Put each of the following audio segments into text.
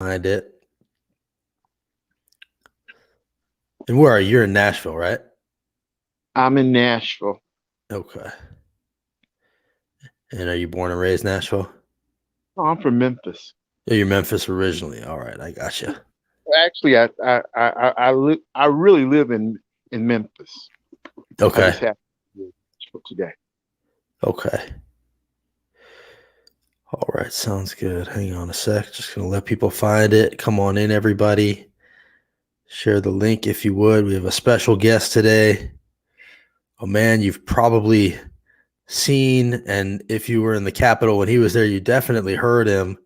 Find it. And where are you? You're in Nashville, right? I'm in Nashville. Okay. And are you born and raised Nashville? Oh, I'm from Memphis. Oh, you're Memphis originally. All right, I got you. Actually, I really live in Memphis. I Okay. just have to live for today. Okay. All right, sounds good. Hang on a sec. Just gonna let people find it. Come on in, everybody. Share the link if you would. We have a special guest today. Oh man, you've probably seen, and if you were in the Capitol when he was there, you definitely heard him.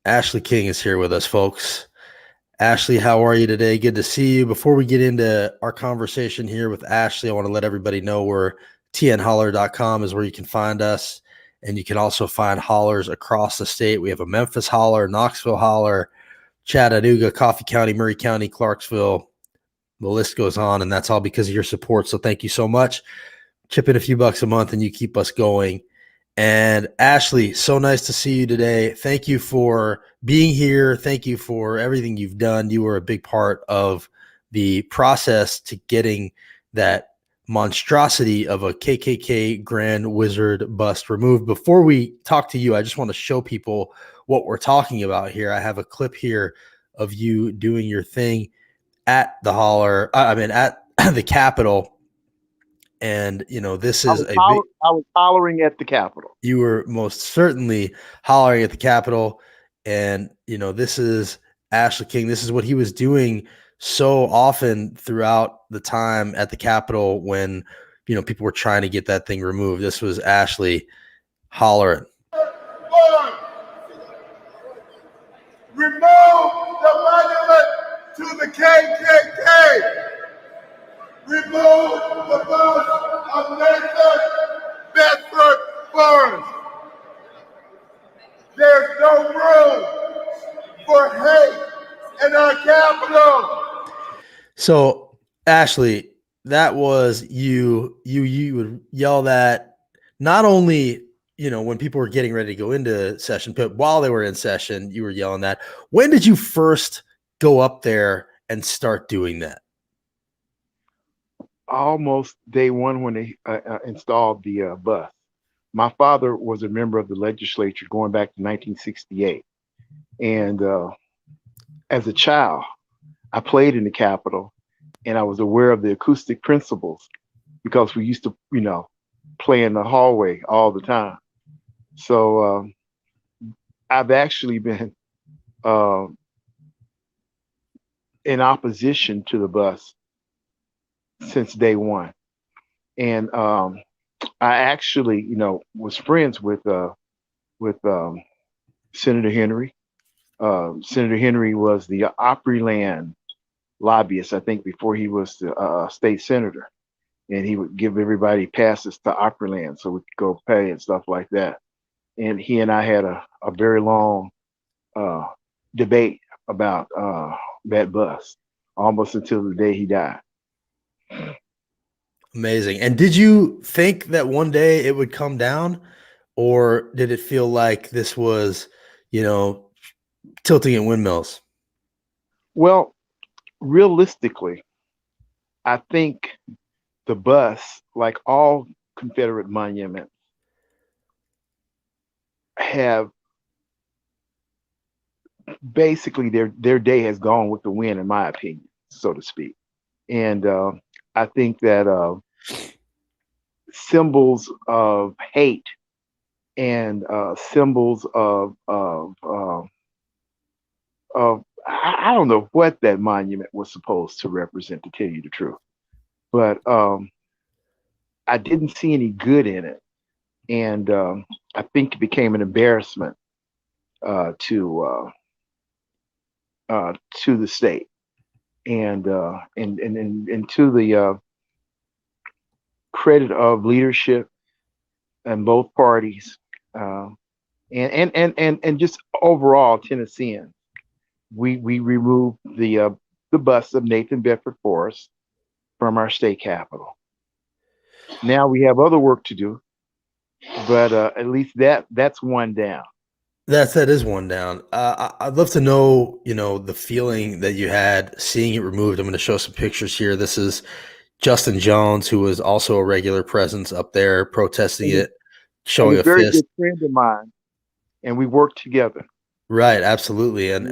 Ashley King is here with us, folks. Ashley, how are you today? Good to see you. Before we get into our conversation here with Ashley, I want to let everybody know where tnholler.com is where you can find us. And you can also find hollers across the state. We have a Memphis holler, Knoxville holler, Chattanooga, Coffee County, Murray County, Clarksville. The list goes on, and that's all because of your support. So thank you so much. Chip in a few bucks a month, and you keep us going. And Ashley, so nice to see you today. Thank you for being here. Thank you for everything you've done. You were a big part of the process to getting that monstrosity of a KKK Grand Wizard bust removed. Before we talk to you, I just want to show people what we're talking about here. I have a clip here of you doing your thing at the holler, at the Capitol. And, this is a big, I was hollering at the Capitol. you were most certainly hollering at the Capitol. And, this is Ashley King. This is what he was doing so often throughout the time at the Capitol when, people were trying to get that thing removed. This was Ashley hollering. Remove the monument to the KKK. Remove the bust of Nathan Bedford Forrest. There's no room for hate in our capital. So, Ashley, that was you would yell that not only, when people were getting ready to go into session, but while they were in session, you were yelling that. When did you first go up there and start doing that? Almost day one when they installed the bus. My father was a member of the legislature going back to 1968. And as a child, I played in the Capitol and I was aware of the acoustic principles because we used to, play in the hallway all the time. So I've actually been uh, in opposition to the bus since day one. And I actually, was friends with Senator Henry. Senator Henry was the Opryland lobbyist, I think, before he was the state senator, and he would give everybody passes to Opryland so we could go pay and stuff like that. And he and I had a very long uh, debate about that bus, almost until the day he died. Amazing. And did you think that one day it would come down, or did it feel like this was, you know, tilting at windmills? Well, realistically, I think the bus, like all Confederate monuments, have basically their day has gone with the wind, in my opinion, so to speak. And I think that symbols of hate and symbols of I don't know what that monument was supposed to represent, to tell you the truth, but I didn't see any good in it, and I think it became an embarrassment to the state and to the credit of leadership and both parties, uh, and just overall Tennesseans. We removed the bust of Nathan Bedford Forrest from our state capital. Now we have other work to do, but at least that's one down. That is one down. I'd love to know, the feeling that you had seeing it removed. I'm going to show some pictures here. This is Justin Jones, who was also a regular presence up there protesting And it, showing a a very fist. good friend of mine, and we worked together. Right, absolutely. And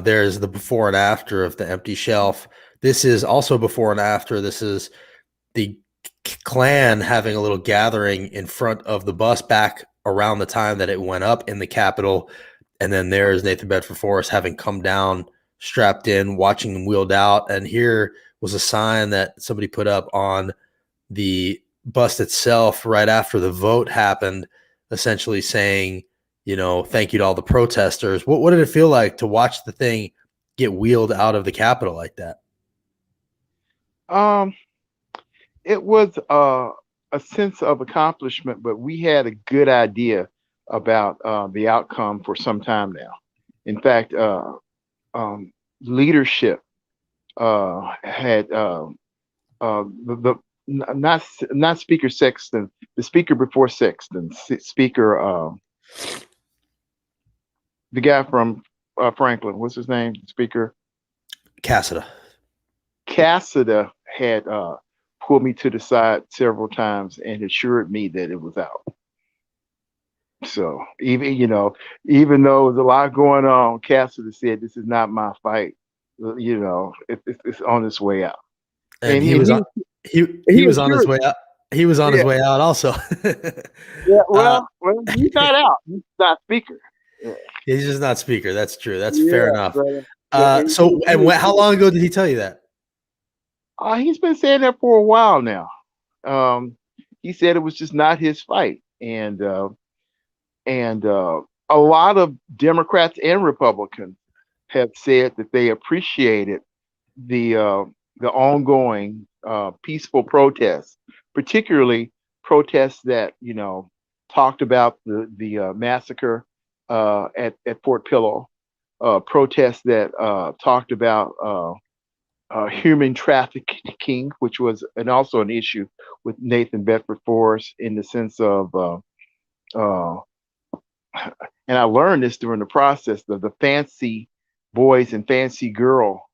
there's the before and after of the empty shelf. This is also before and after. This is the Klan having a little gathering in front of the bus back around the time that it went up in the Capitol. And then there's Nathan Bedford Forrest having come down, strapped in, watching them wheeled out. And here was a sign that somebody put up on the bus itself right after the vote happened, essentially saying, thank you to all the protesters. What did it feel like to watch the thing get wheeled out of the Capitol like that? Um, it was a sense of accomplishment, but we had a good idea about the outcome for some time now. In fact, leadership had the not Speaker Sexton, the speaker before Sexton, Speaker the guy from Franklin, what's his name? Speaker Cassida. Cassida had pulled me to the side several times and assured me that it was out. So even though there's a lot going on, Cassida said, "This is not my fight. It's on its way out." And He he was on his assured way me. out. He was on his Yeah, way out also. yeah. uh, Well, he's not out. He's not speaker. Yeah, he's just not speaker. That's true. That's fair yeah, enough. but How long ago did he tell you that? he's been saying that for a while now. Um, he said it was just not his fight, and a lot of Democrats and Republicans have said that they appreciated the uh, the ongoing peaceful protests, particularly protests that talked about the massacre at Fort Pillow, protests that talked about human trafficking, which was also an issue with Nathan Bedford Forrest in the sense of, uh, and I learned this during the process, the fancy boys and fancy girl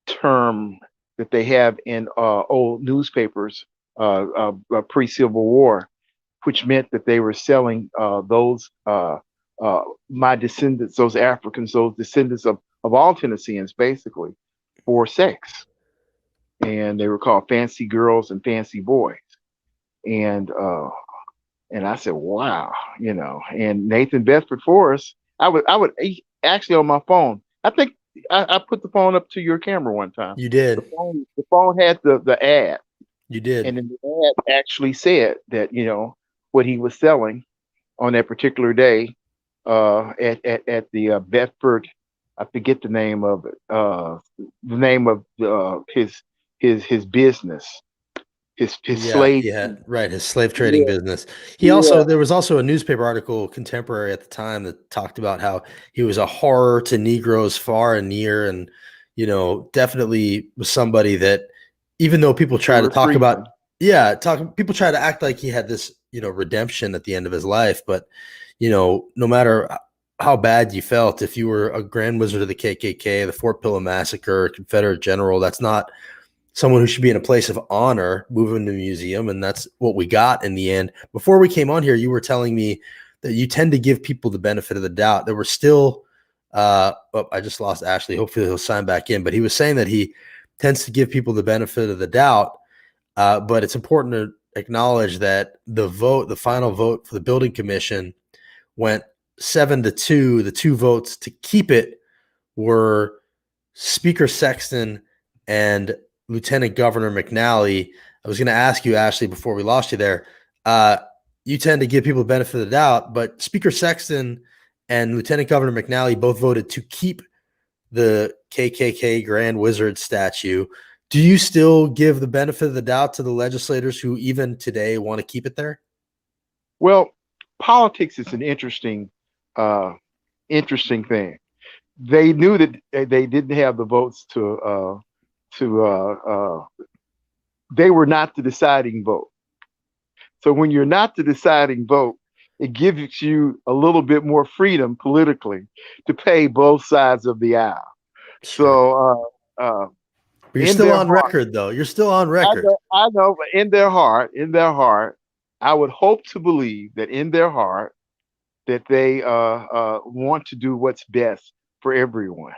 term that they have in old newspapers pre-Civil War, which meant that they were selling those my descendants, those Africans, those descendants of all Tennesseans, basically, for sex, and they were called fancy girls and fancy boys, and I said, wow, And Nathan Bedford Forrest, actually on my phone. I think I put the phone up to your camera one time. You did. The phone had the ad, You did. and then the ad actually said that what he was selling on that particular day at the Bedford. I forget the name of it. The name of his business, his slave. His slave trading Yeah, business. yeah. There was also a newspaper article, contemporary at the time, that talked about how he was a horror to Negroes far and near, and definitely was somebody that, even though people try to talk about, people try to act like he had this redemption at the end of his life, but no matter how bad you felt, if you were a Grand Wizard of the KKK, the Fort Pillow Massacre, Confederate general, that's not someone who should be in a place of honor, moving to a museum. And that's what we got in the end. Before we came on here, you were telling me that you tend to give people the benefit of the doubt. There were still, I just lost Ashley. Hopefully he'll sign back in, but he was saying that he tends to give people the benefit of the doubt. But it's important to acknowledge that the final vote for the building commission went 7-2. The two votes to keep it were Speaker Sexton and Lieutenant Governor McNally. I was going to ask you, Ashley, before we lost you there, you tend to give people the benefit of the doubt, but Speaker Sexton and Lieutenant Governor McNally both voted to keep the KKK Grand Wizard statue. Do you still give the benefit of the doubt to the legislators who even today want to keep it there? Well, politics is an interesting thing. They knew that they didn't have the votes they were not the deciding vote. So when you're not the deciding vote, it gives you a little bit more freedom politically to pay both sides of the aisle. Sure. So, But you're in still their on heart, record, though. You're still on record. I know, but in their heart, I would hope to believe that in their heart that they want to do what's best for everyone,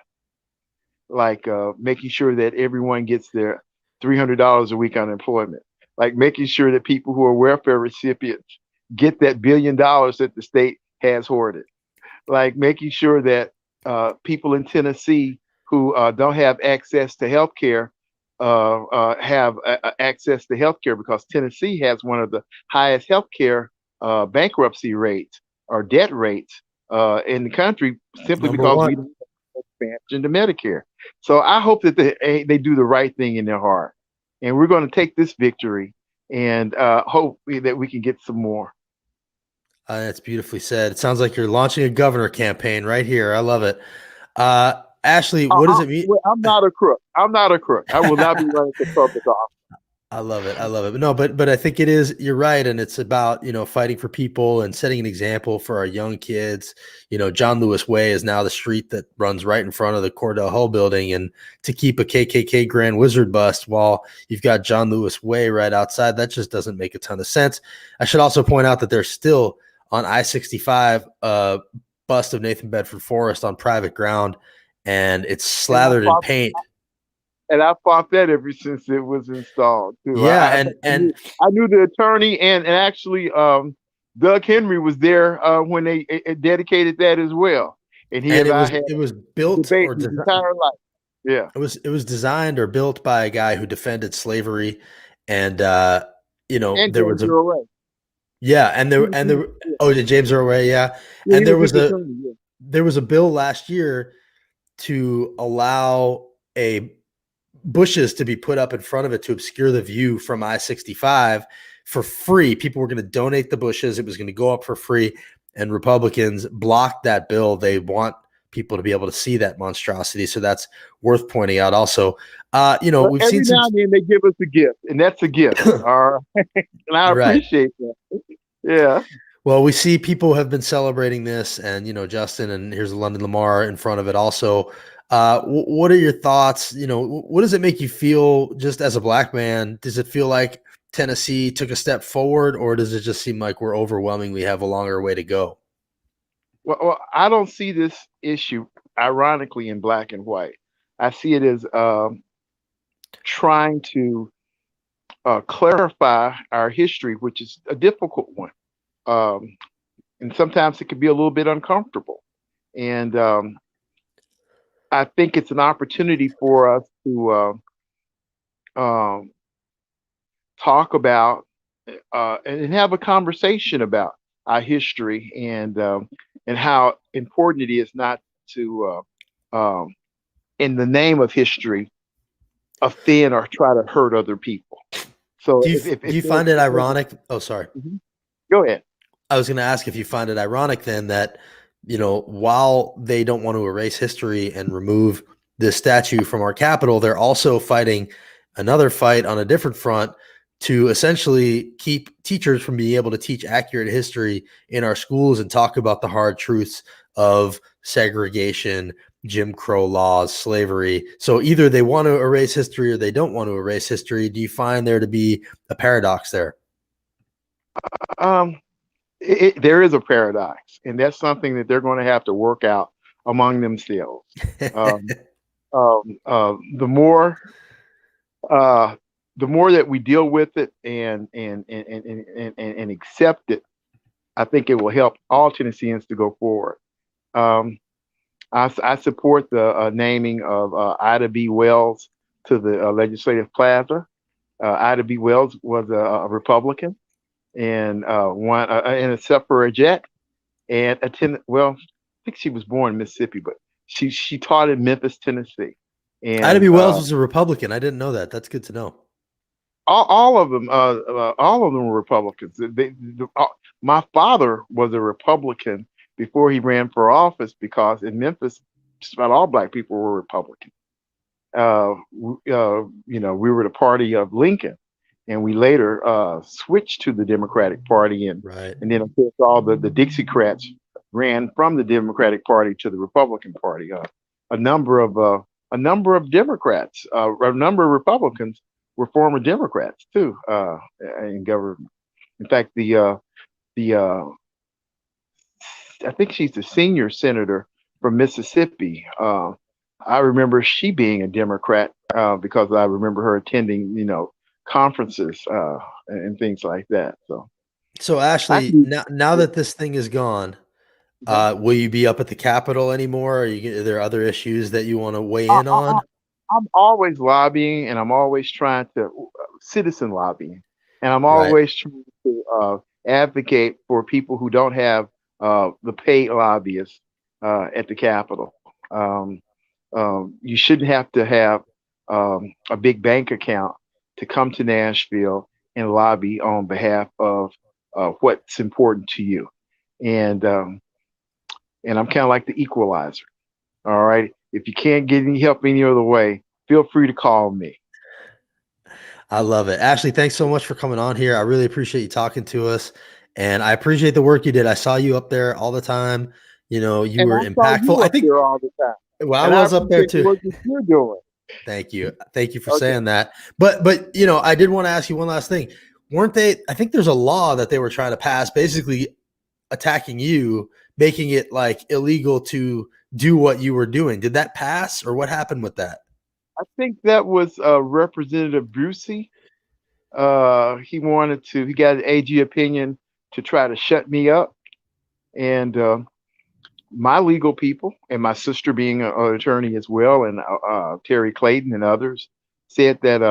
like making sure that everyone gets their $300 a week unemployment, like making sure that people who are welfare recipients get that $1 billion that the state has hoarded, like making sure that people in Tennessee who don't have access to health care have access to health care, because Tennessee has one of the highest health care bankruptcy rates or debt rates in the country, simply Number because we one. don't have expansion to Medicare. So I hope that they do the right thing in their heart. And we're going to take this victory and hope that we can get some more. That's beautifully said. It sounds like you're launching a governor campaign right here. I love it. Ashley, what does it mean? Well, I'm not a crook. I'm not a crook. I will not be running for public office. I love it. I love it. No, but I think it is, you're right. And it's about, fighting for people and setting an example for our young kids. John Lewis Way is now the street that runs right in front of the Cordell Hull building. And to keep a KKK Grand Wizard bust while you've got John Lewis Way right outside, that just doesn't make a ton of sense. I should also point out that there's still on I-65 bust of Nathan Bedford Forrest on private ground, and it's slathered in paint. And I fought that ever since it was installed too. Yeah, I knew the attorney, and actually Doug Henry was there when they dedicated that as well. And it was built or his entire life. Yeah, it was designed or built by a guy who defended slavery, and and there was James Earl Ray. Yeah, and James Earl Ray, yeah, and there was a bill last year to allow bushes to be put up in front of it to obscure the view from I-65 for free. People were going to donate the bushes. It was going to go up for free, and Republicans blocked that bill. They want people to be able to see that monstrosity. So that's worth pointing out also. We've seen every now and then they give us a gift, and that's a gift. All right. And I appreciate that. Yeah. Well, we see people have been celebrating this, and, Justin, and here's London Lamar in front of it also. What are your thoughts? What does it make you feel just as a black man? Does it feel like Tennessee took a step forward, or does it just seem like we're overwhelming? We have a longer way to go. Well, I don't see this issue, ironically, in black and white. I see it as trying to clarify our history, which is a difficult one. And sometimes it can be a little bit uncomfortable. And I think it's an opportunity for us to talk about and have a conversation about our history, and how important it is not to, in the name of history, offend or try to hurt other people. So do you find it ironic? Oh, sorry. Mm-hmm. Go ahead. I was going to ask if you find it ironic then that, while they don't want to erase history and remove this statue from our capital, they're also fighting another fight on a different front to essentially keep teachers from being able to teach accurate history in our schools and talk about the hard truths of segregation, Jim Crow laws, slavery. So either they want to erase history or they don't want to erase history. Do you find there to be a paradox there? There is a paradox, and that's something that they're going to have to work out among themselves. The more that we deal with it and accept it, I think it will help all Tennesseans to go forward. I support the naming of Ida B. Wells to the Legislative Plaza. Ida B. Wells was a Republican and won in a suffragette and attended. Well, I think she was born in Mississippi, but she taught in Memphis, Tennessee. And Ida B. Wells was a Republican. I didn't know that. That's good to know. All of them were Republicans. My father was a Republican before he ran for office, because in Memphis, just about all black people were Republican. We were the party of Lincoln, and we later switched to the Democratic Party, and Right. and then of course all the Dixiecrats ran from the Democratic Party to the Republican Party. A number of Democrats, a number of Republicans were former Democrats too in government. In fact, the I think she's the senior senator from Mississippi. I remember she being a Democrat because I remember her attending, conferences and things like that. So I Ashley, can, now that this thing is gone, will you be up at the Capitol anymore? Are there other issues that you want to weigh I, in I, I- on? I'm always lobbying, and I'm always trying to citizen lobbying, and I'm Right. always trying to advocate for people who don't have the paid lobbyists at the Capitol. Um, you shouldn't have to have a big bank account to come to Nashville and lobby on behalf of what's important to you. And I'm kind of like the equalizer. All right. If you can't get any help any other way, feel free to call me. I love it. Ashley, thanks so much for coming on here. I really appreciate you talking to us, and I appreciate the work you did. I saw you up there all the time. You And were I saw impactful. you I up think, there all the time. well, I And I was up there appreciate the too. work that you're doing. Thank you. Thank you for Okay. saying that. But I did want to ask you one last thing. Weren't they, I think there's a law that they were trying to pass basically attacking you, making it like illegal to do what you were doing. Did that pass, or what happened with that? I think that was Representative Busey. He got an AG opinion to try to shut me up. And my legal people, and my sister being an attorney as well, and Terry Clayton and others, said that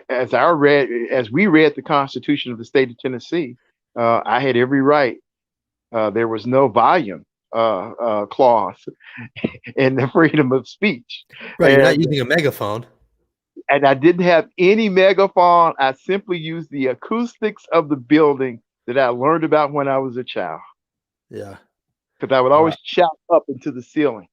as we read the Constitution of the state of Tennessee, I had every right. There was no volume clause in the freedom of speech. Right. You're not And using a megaphone. I didn't have any megaphone. I simply used the acoustics of the building that I learned about when I was a child. Yeah. Because I would always shout up into the ceiling.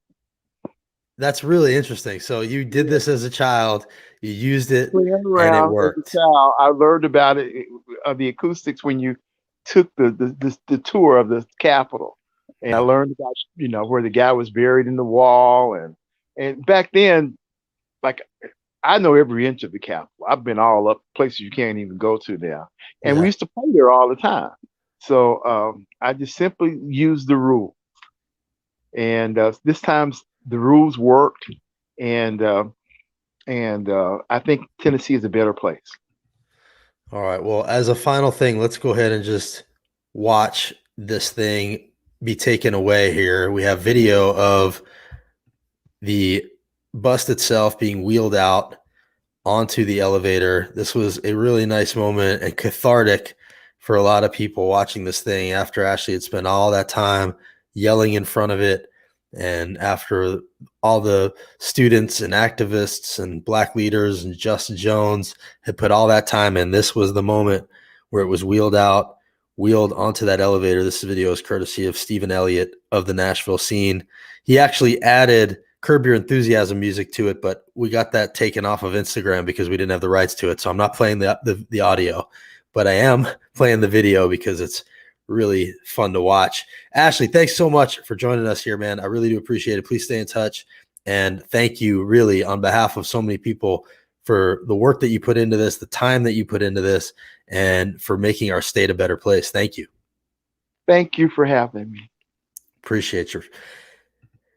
That's really interesting. So you did this as a child, you used it, Playing and it around as a worked. child, I learned about it, the acoustics when you took the tour of the Capitol, and I Yeah. learned about where the guy was buried in the wall, and back then, like, I know every inch of the Capitol. I've been all up places you can't even go to now, and we Yeah. used to play there all the time. So I just simply used the rule, and this time the rules worked, and I think Tennessee is a better place. All right. Well, as a final thing, let's go ahead and just watch this thing be taken away here. We have video of the bust itself being wheeled out onto the elevator. This was a really nice moment and cathartic for a lot of people watching this thing after Ashley had spent all that time yelling in front of it. And after all the students and activists and Black leaders and Justin Jones had put all that time in, this was the moment where it was wheeled onto that elevator. This video is courtesy of Stephen Elliott of the Nashville Scene. He actually added Curb Your Enthusiasm music to it, but we got that taken off of Instagram because we didn't have the rights to it. So I'm not playing the audio, but I am playing the video because it's really fun to watch. Ashley, thanks so much for joining us here, man. I really do appreciate it. Please stay in touch. And thank you really on behalf of so many people for the work that you put into this, the time that you put into this, and for making our state a better place. Thank you. Thank you for having me. Appreciate you.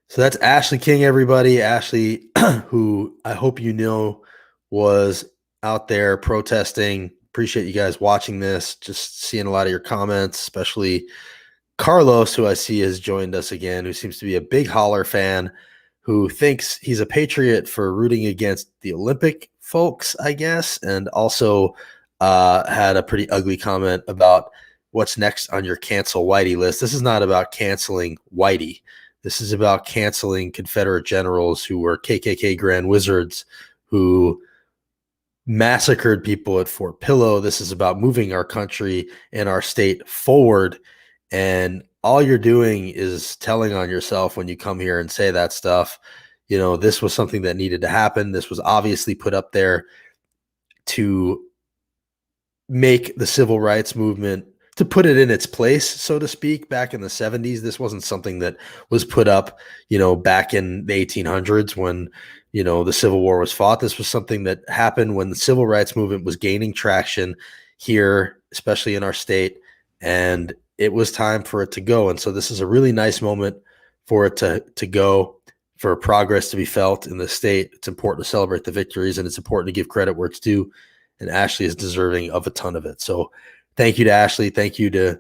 So that's Ashley King, everybody. Ashley, who I hope you know was out there protesting. Appreciate you guys watching this, just seeing a lot of your comments, especially Carlos, who I see has joined us again, who seems to be a big Holler fan, who thinks he's a patriot for rooting against the Olympic folks, I guess, and also had a pretty ugly comment about what's next on your cancel Whitey list. This is not about canceling Whitey. This is about canceling Confederate generals who were KKK Grand Wizards who massacred people at Fort Pillow. This is about moving our country and our state forward. And all you're doing is telling on yourself when you come here and say that stuff. This was something that needed to happen. This was obviously put up there to make the civil rights movement, to put it in its place, so to speak, back in the 70s. This wasn't something that was put up, back in the 1800s when, the Civil War was fought. This was something that happened when the civil rights movement was gaining traction here, especially in our state, and it was time for it to go. And so this is a really nice moment for it to go, for progress to be felt in the state. It's important to celebrate the victories, and it's important to give credit where it's due. And Ashley is deserving of a ton of it. So thank you to Ashley. Thank you to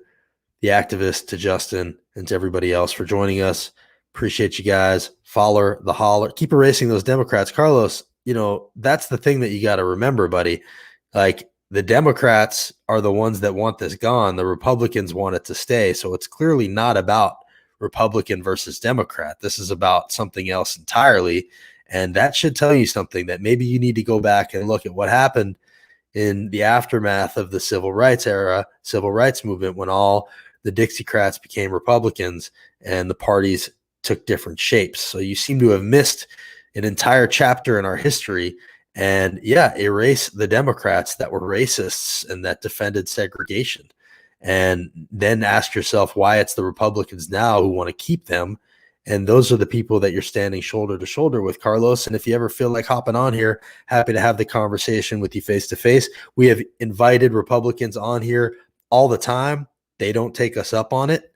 the activists, to Justin, and to everybody else for joining us. Appreciate you guys. Follow the holler. Keep erasing those Democrats. Carlos, that's the thing that you got to remember, buddy. Like, the Democrats are the ones that want this gone. The Republicans want it to stay. So it's clearly not about Republican versus Democrat. This is about something else entirely. And that should tell you something, that maybe you need to go back and look at what happened in the aftermath of the civil rights era, civil rights movement, when all the Dixiecrats became Republicans and the parties took different shapes. So you seem to have missed an entire chapter in our history. And erase the Democrats that were racists and that defended segregation. And then ask yourself why it's the Republicans now who want to keep them. And those are the people that you're standing shoulder to shoulder with, Carlos. And if you ever feel like hopping on here, happy to have the conversation with you face to face. We have invited Republicans on here all the time. They don't take us up on it.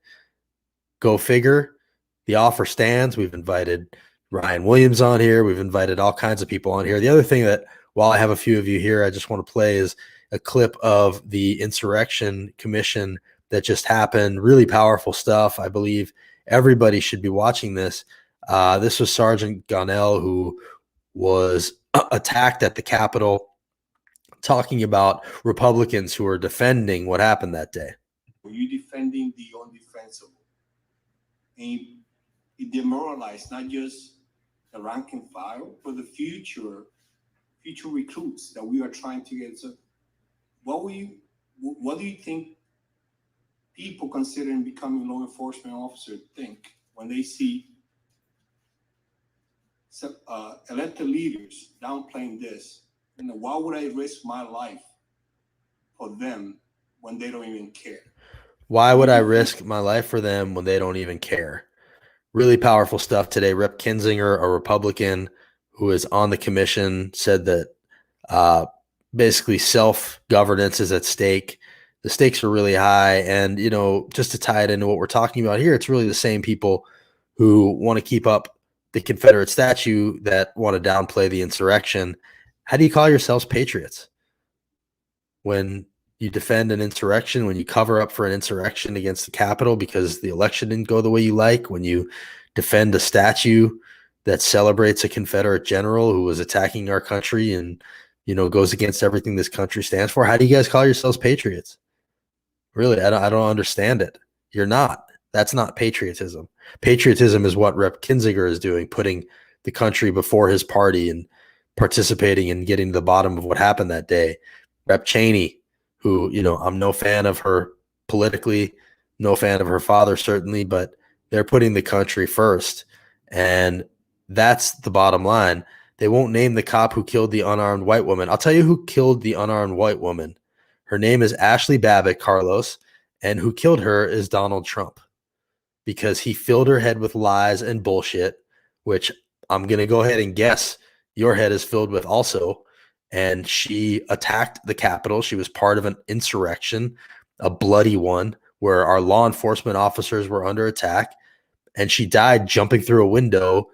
Go figure. The offer stands. We've invited Ryan Williams on here. We've invited all kinds of people on here. The other thing that, while I have a few of you here, I just want to play is a clip of the Insurrection Commission that just happened. Really powerful stuff. I believe everybody should be watching this. This was Sergeant Gonell, who was attacked at the Capitol, talking about Republicans who are defending what happened that day. Were you defending the undefensible? And it demoralized not just the rank and file, but the future recruits that we are trying to get. So what do you think people considering becoming law enforcement officers think when they see elected leaders downplaying this? Why would I risk my life for them when they don't even care? Why would I risk my life for them when they don't even care? Really powerful stuff today. Rep. Kinzinger, a Republican who is on the commission, said that basically self-governance is at stake. The stakes are really high. And, just to tie it into what we're talking about here, it's really the same people who want to keep up the Confederate statue that want to downplay the insurrection. How do you call yourselves patriots when you defend an insurrection, when you cover up for an insurrection against the Capitol because the election didn't go the way you like, when you defend a statue that celebrates a Confederate general who was attacking our country and, goes against everything this country stands for? How do you guys call yourselves patriots? Really, I don't understand it. You're not. That's not patriotism. Patriotism is what Rep. Kinzinger is doing, putting the country before his party and participating in getting to the bottom of what happened that day. Rep. Cheney, who, I'm no fan of her politically, no fan of her father, certainly, but they're putting the country first. And that's the bottom line. They won't name the cop who killed the unarmed white woman. I'll tell you who killed the unarmed white woman. Her name is Ashley Babbitt, Carlos, and who killed her is Donald Trump, because he filled her head with lies and bullshit, which I'm going to go ahead and guess your head is filled with also. And she attacked the Capitol. She was part of an insurrection, a bloody one, where our law enforcement officers were under attack. And she died jumping through a window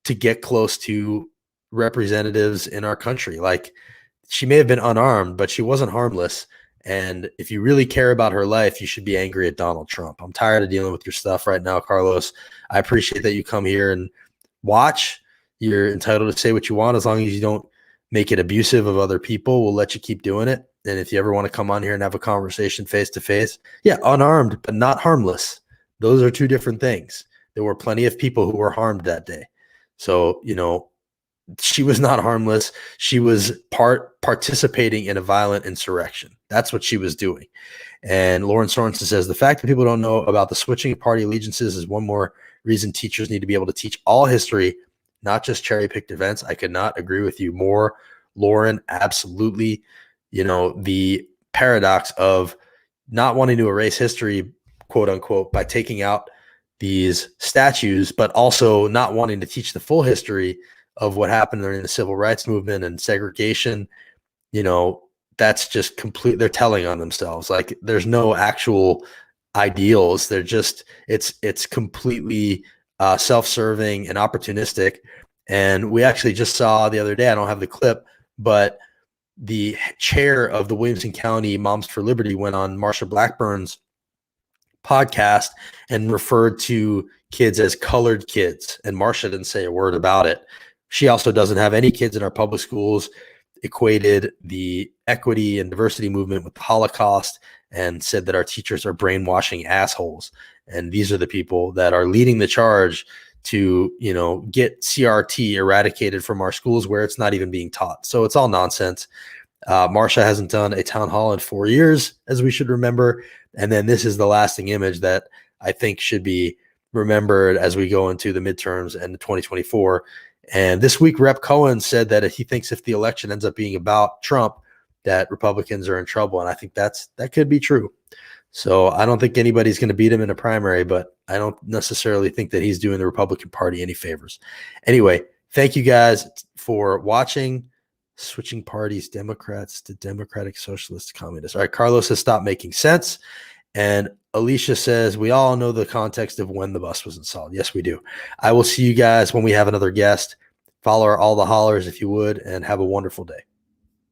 to get close to representatives in our country. Like, she may have been unarmed, but she wasn't harmless. And if you really care about her life, you should be angry at Donald Trump. I'm tired of dealing with your stuff right now, Carlos. I appreciate that you come here and watch. You're entitled to say what you want as long as you don't make it abusive of other people. We'll let you keep doing it. And if you ever want to come on here and have a conversation face to face, unarmed, but not harmless. Those are two different things. There were plenty of people who were harmed that day. So, she was not harmless. She was participating in a violent insurrection. That's what she was doing. And Lauren Sorensen says, the fact that people don't know about the switching of party allegiances is one more reason teachers need to be able to teach all history, not just cherry-picked events. I could not agree with you more, Lauren. Absolutely. The paradox of not wanting to erase history, quote unquote, by taking out these statues, but also not wanting to teach the full history of what happened during the civil rights movement and segregation. That's just complete. They're telling on themselves. Like, there's no actual ideals. They're just, it's completely self-serving and opportunistic. And we actually just saw the other day, I don't have the clip, but the chair of the Williamson County Moms for Liberty went on Marsha Blackburn's podcast and referred to kids as colored kids. And Marsha didn't say a word about it. She also doesn't have any kids in our public schools, equated the equity and diversity movement with the Holocaust, and said that our teachers are brainwashing assholes. And these are the people that are leading the charge to, get CRT eradicated from our schools where it's not even being taught. So it's all nonsense. Marsha hasn't done a town hall in 4 years, as we should remember. And then this is the lasting image that I think should be remembered as we go into the midterms and 2024. And this week, Rep. Cohen said that he thinks if the election ends up being about Trump, that Republicans are in trouble. And I think that could be true. So I don't think anybody's going to beat him in a primary, but I don't necessarily think that he's doing the Republican Party any favors. Anyway, thank you guys for watching. Switching parties, Democrats to Democratic Socialists to Communists. All right, Carlos has stopped making sense. And Alicia says, we all know the context of when the bus was installed. Yes, we do. I will see you guys when we have another guest. Follow all the hollers if you would, and have a wonderful day.